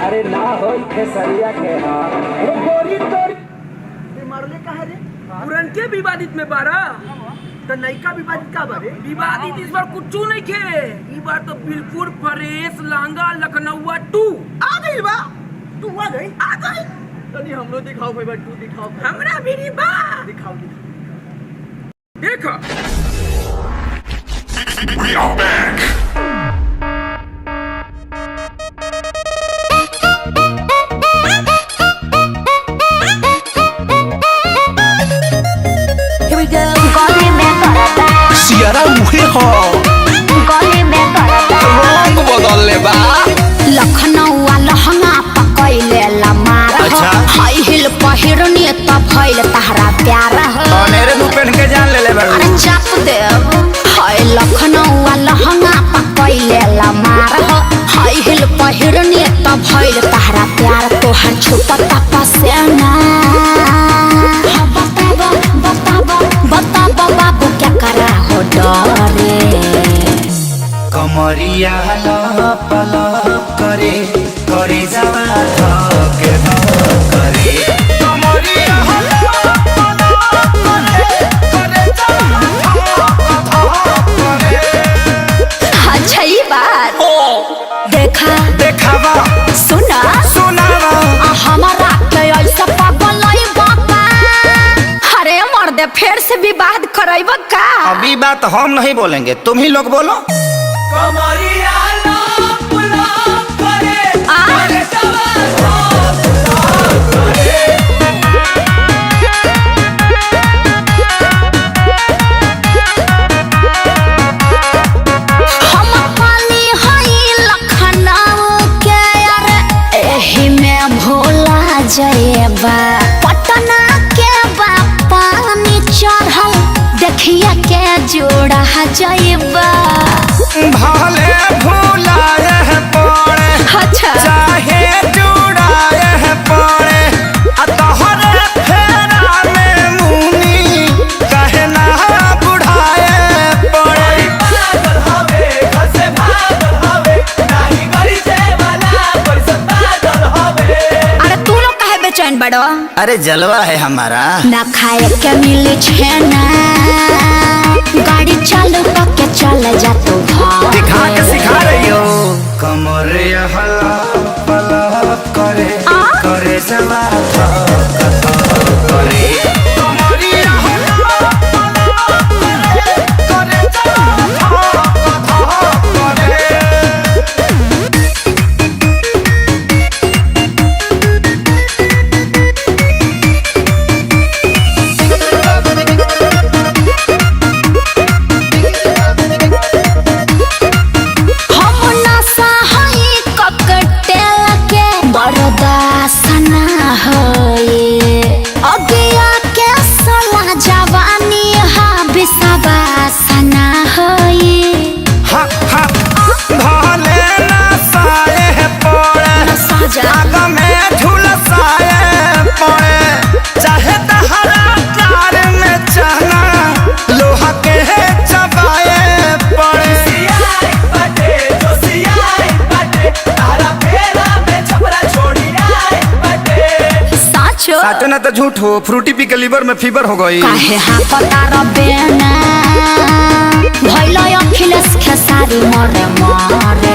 अरे ना हो खेसरिया के मारले का है रे पुरन के विवादित में बारा तो नयका विवादित का बारे विवादित इस बार कुछ नहीं खे ई बार तो बिल्कुल फ्रेश लांगा लखनऊआ 2 आ गई बा तू आ गई तनी हमरो दिखाओ भाई बा 2 दिखाओ हमरा भी नी बा दिखाओ देखो We are back. Here we go. गले में करता सियारा उहे हो गले में करता रंग बदल ले बा लखनऊआ लहंगा पकैले लमार अच्छा। हाई हिल पहिरनी त भइल तहरा प्यार हो अनेरे मुंह पहन के जान ले ले बा अरे चाप देव हाय लखनऊआ लहंगा पकैले लमार हो हाई हिल पहिरनी त भइल तहरा प्यार तोहर छुपता पसेना बताबो बाबू क्या करा हो डरे कमरिया लप लप करे करे जावा धके करे कमरिया लप लप करे करे जावा धके अच्छा ये बात देखावा सुना सुनावा हमारा के ऐसा पागल नहीं बाबा अरे मर्दे फिर से विवाद करैब का अभी बात हम नहीं बोलेंगे तुम ही लोग बोलो कमरिया लप लप करे आ? करे जावा हम पाली हई लखनऊ के अरे एही में भोला जयबा पटना के पानी चढ़ल देखिया के जोड़ा जयबा भले भूलाए पड़े अच्छा चाहे जुड़ाए पड़े तोहरे फेरा में मुनी कहे ना बुढ़ाए पड़े पागल हवे घर से भागल हवे नाही गरी जे वाला पैसा पागल हवे अरे तू लोग काहे बेचैन बड़ो अरे जलवा है हमारा ना खाए के मिले छेना गाड़ी चालू करके चल जा तू दिखा के सिखा रही हो कमरे हलप हलप करे करे जवा करे कमरिया हलप हलप करे करे जवा करे हम नशा हई ककटेल के बरदासना होए अगिया के सला जवानी हा बिसवासना होए हा हा भले ना साए पड़े साजा आग में झुलसाए पड़े चाहे तहरा प्यार में चना लोहा के चबाए पड़े सियाई बाटे जो सियाई बाटे तारा फेरा में छपरा छोड़ी आई बाटे साचो साचो ना तो झूठ हो फ्रूटी पी के लीवर में फीवर हो गई काहे हा पता रबेना भइल अखिलेश खेसारी मरे मरे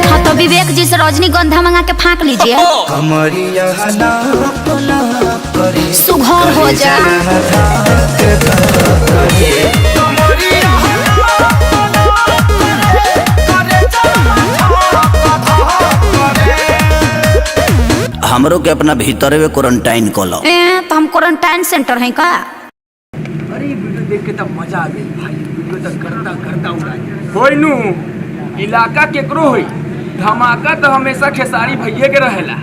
हाँ तो विवेक जी से रजनीगंधा मंगा के फाँक लीजिए कमरिया लप लप करे सुघर हो जा कमरिया लप लप करे करे जवा हमरो के अपना भीतर में क्वारंटाइन कोलो तो हम क्वारंटाइन सेंटर हैं का अरे ये वीडियो देख के तब मजा आ गई भाई वीडियो तक करता करता उड़ाई होई नु इलाका केकरो होई धमाका तो हमेशा खेसारी भैये के रहेला।